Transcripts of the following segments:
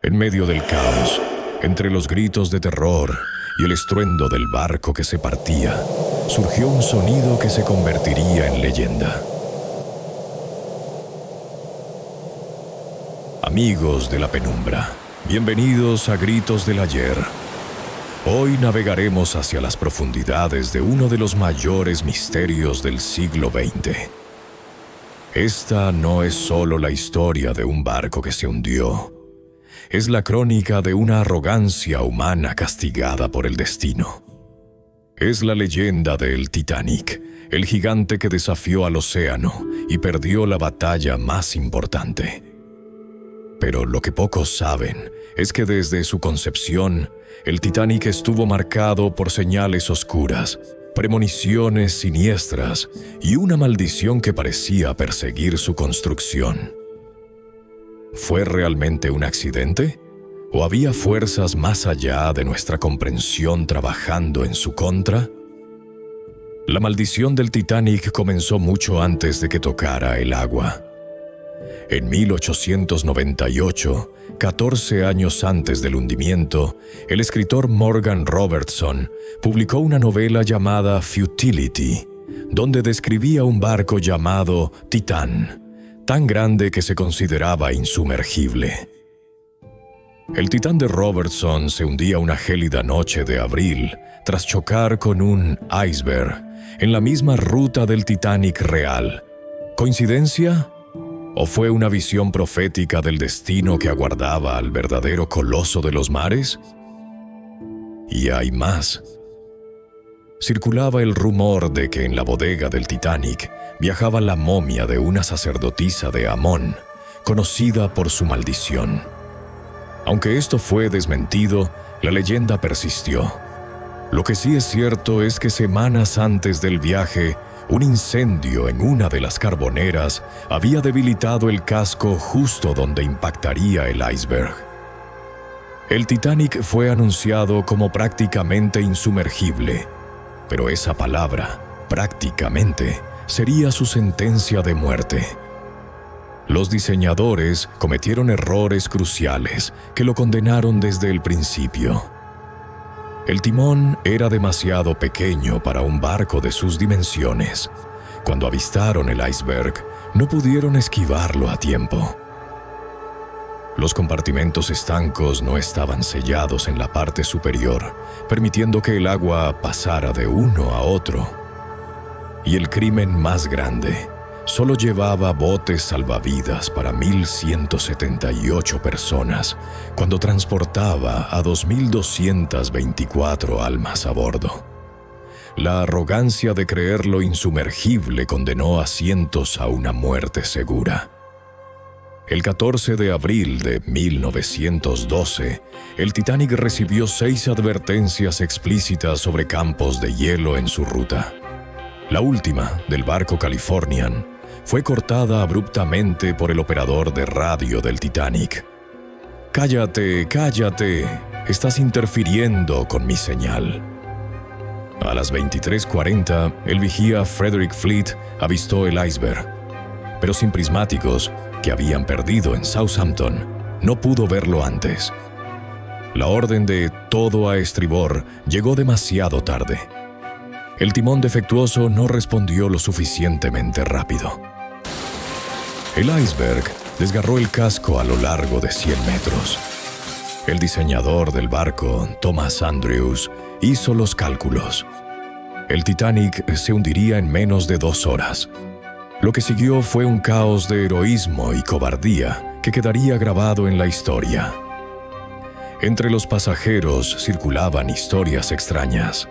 En medio del caos, entre los gritos de terror y el estruendo del barco que se partía, surgió un sonido que se convertiría en leyenda. Amigos de la penumbra, bienvenidos a Gritos del Ayer. Hoy navegaremos hacia las profundidades de uno de los mayores misterios del siglo XX. Esta no es solo la historia de un barco que se hundió. Es la crónica de una arrogancia humana castigada por el destino. Es la leyenda del Titanic, el gigante que desafió al océano y perdió la batalla más importante. Pero lo que pocos saben es que desde su concepción, el Titanic estuvo marcado por señales oscuras, premoniciones siniestras y una maldición que parecía perseguir su construcción. ¿Fue realmente un accidente? ¿O había fuerzas más allá de nuestra comprensión trabajando en su contra? La maldición del Titanic comenzó mucho antes de que tocara el agua. En 1898, 14 años antes del hundimiento, el escritor Morgan Robertson publicó una novela llamada Futility, donde describía un barco llamado Titán, tan grande que se consideraba insumergible. El Titán de Robertson se hundía una gélida noche de abril tras chocar con un iceberg en la misma ruta del Titanic real. ¿Coincidencia? ¿O fue una visión profética del destino que aguardaba al verdadero coloso de los mares? Y hay más. Circulaba el rumor de que en la bodega del Titanic viajaba la momia de una sacerdotisa de Amón, conocida por su maldición. Aunque esto fue desmentido, la leyenda persistió. Lo que sí es cierto es que semanas antes del viaje, un incendio en una de las carboneras había debilitado el casco justo donde impactaría el iceberg. El Titanic fue anunciado como prácticamente insumergible, pero esa palabra, prácticamente, sería su sentencia de muerte. Los diseñadores cometieron errores cruciales que lo condenaron desde el principio. El timón era demasiado pequeño para un barco de sus dimensiones. Cuando avistaron el iceberg, no pudieron esquivarlo a tiempo. Los compartimentos estancos no estaban sellados en la parte superior, permitiendo que el agua pasara de uno a otro. Y el crimen más grande, solo llevaba botes salvavidas para 1,178 personas, cuando transportaba a 2,224 almas a bordo. La arrogancia de creerlo insumergible condenó a cientos a una muerte segura. El 14 de abril de 1912, el Titanic recibió 6 advertencias explícitas sobre campos de hielo en su ruta. La última, del barco Californian, fue cortada abruptamente por el operador de radio del Titanic. «¡Cállate, cállate! Estás interfiriendo con mi señal». A las 23:40, el vigía Frederick Fleet avistó el iceberg, pero sin prismáticos, que habían perdido en Southampton, no pudo verlo antes. La orden de «todo a estribor» llegó demasiado tarde. El timón defectuoso no respondió lo suficientemente rápido. El iceberg desgarró el casco a lo largo de 100 metros. El diseñador del barco, Thomas Andrews, hizo los cálculos. El Titanic se hundiría en menos de 2 horas. Lo que siguió fue un caos de heroísmo y cobardía que quedaría grabado en la historia. Entre los pasajeros circulaban historias extrañas.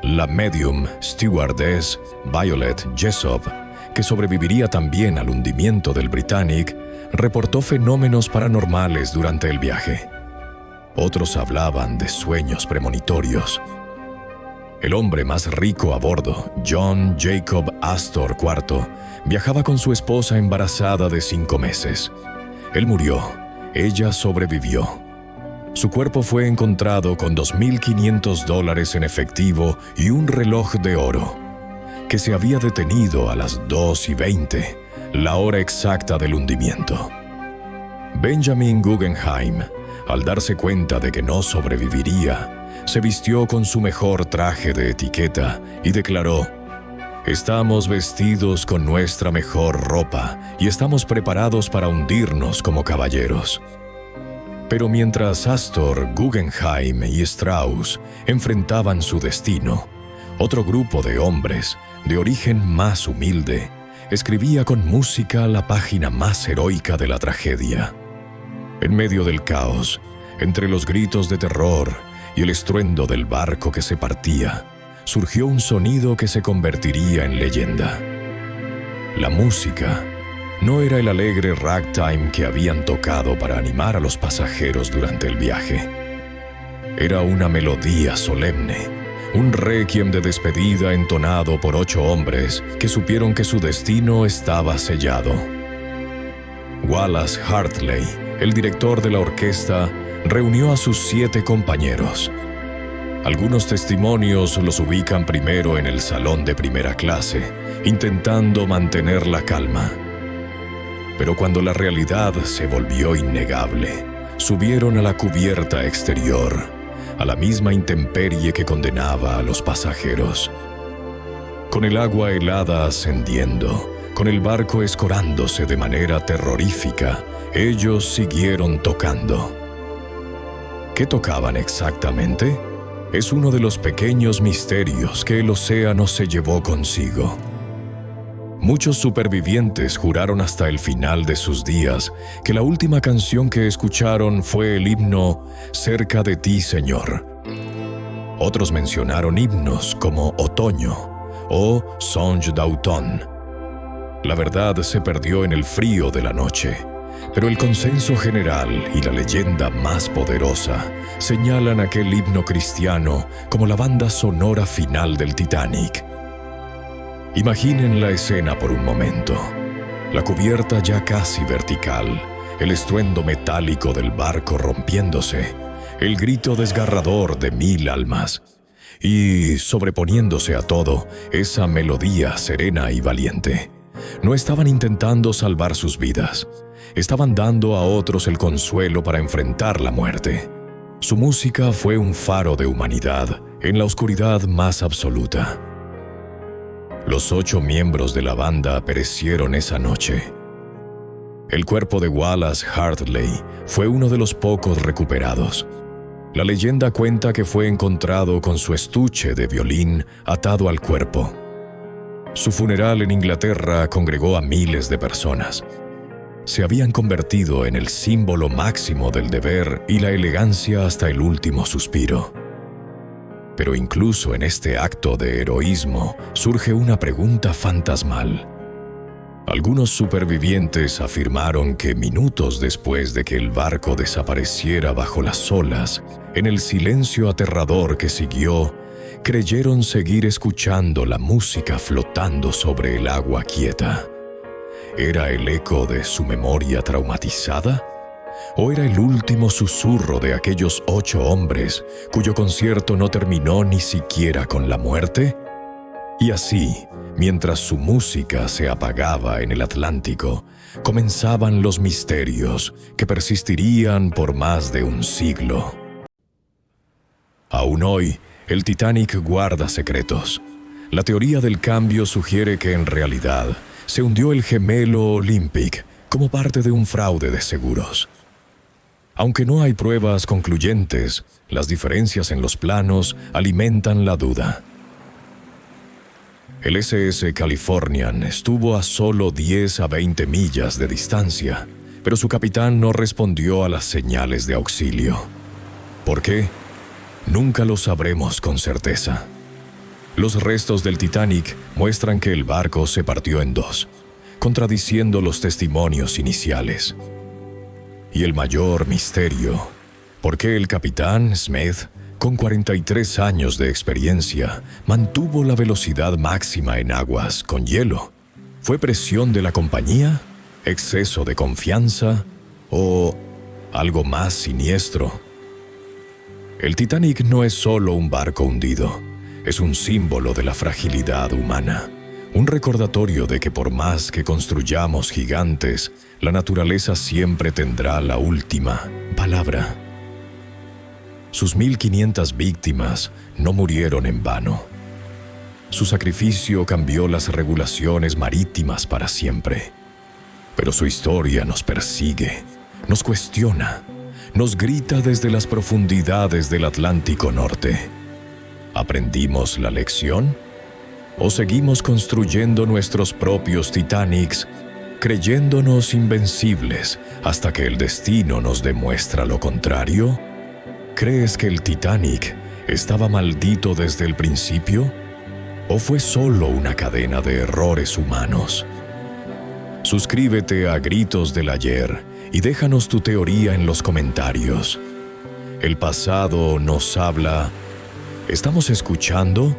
La medium stewardess Violet Jessop, que sobreviviría también al hundimiento del Britannic, reportó fenómenos paranormales durante el viaje. Otros hablaban de sueños premonitorios. El hombre más rico a bordo, John Jacob Astor IV, viajaba con su esposa embarazada de 5 meses. Él murió, ella sobrevivió. Su cuerpo fue encontrado con $2,500 en efectivo y un reloj de oro, que se había detenido a las 2:20, la hora exacta del hundimiento. Benjamin Guggenheim, al darse cuenta de que no sobreviviría, se vistió con su mejor traje de etiqueta y declaró: «Estamos vestidos con nuestra mejor ropa y estamos preparados para hundirnos como caballeros». Pero mientras Astor, Guggenheim y Strauss enfrentaban su destino, otro grupo de hombres, de origen más humilde, escribía con música la página más heroica de la tragedia. En medio del caos, entre los gritos de terror y el estruendo del barco que se partía, surgió un sonido que se convertiría en leyenda. La música no era el alegre ragtime que habían tocado para animar a los pasajeros durante el viaje. Era una melodía solemne, un requiem de despedida entonado por 8 hombres que supieron que su destino estaba sellado. Wallace Hartley, el director de la orquesta, reunió a sus 7 compañeros. Algunos testimonios los ubican primero en el salón de primera clase, intentando mantener la calma. Pero cuando la realidad se volvió innegable, subieron a la cubierta exterior, a la misma intemperie que condenaba a los pasajeros. Con el agua helada ascendiendo, con el barco escorándose de manera terrorífica, ellos siguieron tocando. ¿Qué tocaban exactamente? Es uno de los pequeños misterios que el océano se llevó consigo. Muchos supervivientes juraron hasta el final de sus días que la última canción que escucharon fue el himno «Cerca de ti, Señor». Otros mencionaron himnos como «Otoño» o «Songe d'automne». La verdad se perdió en el frío de la noche, pero el consenso general y la leyenda más poderosa señalan aquel himno cristiano como la banda sonora final del Titanic. Imaginen la escena por un momento. La cubierta ya casi vertical, el estruendo metálico del barco rompiéndose, el grito desgarrador de 1000 almas y, sobreponiéndose a todo, esa melodía serena y valiente. No estaban intentando salvar sus vidas, estaban dando a otros el consuelo para enfrentar la muerte. Su música fue un faro de humanidad en la oscuridad más absoluta. Los 8 miembros de la banda perecieron esa noche. El cuerpo de Wallace Hartley fue uno de los pocos recuperados. La leyenda cuenta que fue encontrado con su estuche de violín atado al cuerpo. Su funeral en Inglaterra congregó a miles de personas. Se habían convertido en el símbolo máximo del deber y la elegancia hasta el último suspiro. Pero incluso en este acto de heroísmo surge una pregunta fantasmal. Algunos supervivientes afirmaron que minutos después de que el barco desapareciera bajo las olas, en el silencio aterrador que siguió, creyeron seguir escuchando la música flotando sobre el agua quieta. ¿Era el eco de su memoria traumatizada? ¿O era el último susurro de aquellos 8 hombres cuyo concierto no terminó ni siquiera con la muerte? Y así, mientras su música se apagaba en el Atlántico, comenzaban los misterios que persistirían por más de un siglo. Aún hoy, el Titanic guarda secretos. La teoría del cambio sugiere que en realidad se hundió el gemelo Olympic como parte de un fraude de seguros. Aunque no hay pruebas concluyentes, las diferencias en los planos alimentan la duda. El SS Californian estuvo a solo 10 a 20 millas de distancia, pero su capitán no respondió a las señales de auxilio. ¿Por qué? Nunca lo sabremos con certeza. Los restos del Titanic muestran que el barco se partió en 2, contradiciendo los testimonios iniciales. Y el mayor misterio, ¿por qué el capitán Smith, con 43 años de experiencia, mantuvo la velocidad máxima en aguas con hielo? ¿Fue presión de la compañía? ¿Exceso de confianza? ¿O algo más siniestro? El Titanic no es solo un barco hundido, es un símbolo de la fragilidad humana, Un recordatorio de que por más que construyamos gigantes, la naturaleza siempre tendrá la última palabra. Sus 1500 víctimas no murieron en vano. Su sacrificio cambió las regulaciones marítimas para siempre. Pero su historia nos persigue, nos cuestiona, nos grita desde las profundidades del Atlántico Norte. ¿Aprendimos la lección? ¿O seguimos construyendo nuestros propios Titanics, creyéndonos invencibles hasta que el destino nos demuestra lo contrario? ¿Crees que el Titanic estaba maldito desde el principio? ¿O fue solo una cadena de errores humanos? Suscríbete a Gritos del Ayer y déjanos tu teoría en los comentarios. ¿El pasado nos habla? ¿Estamos escuchando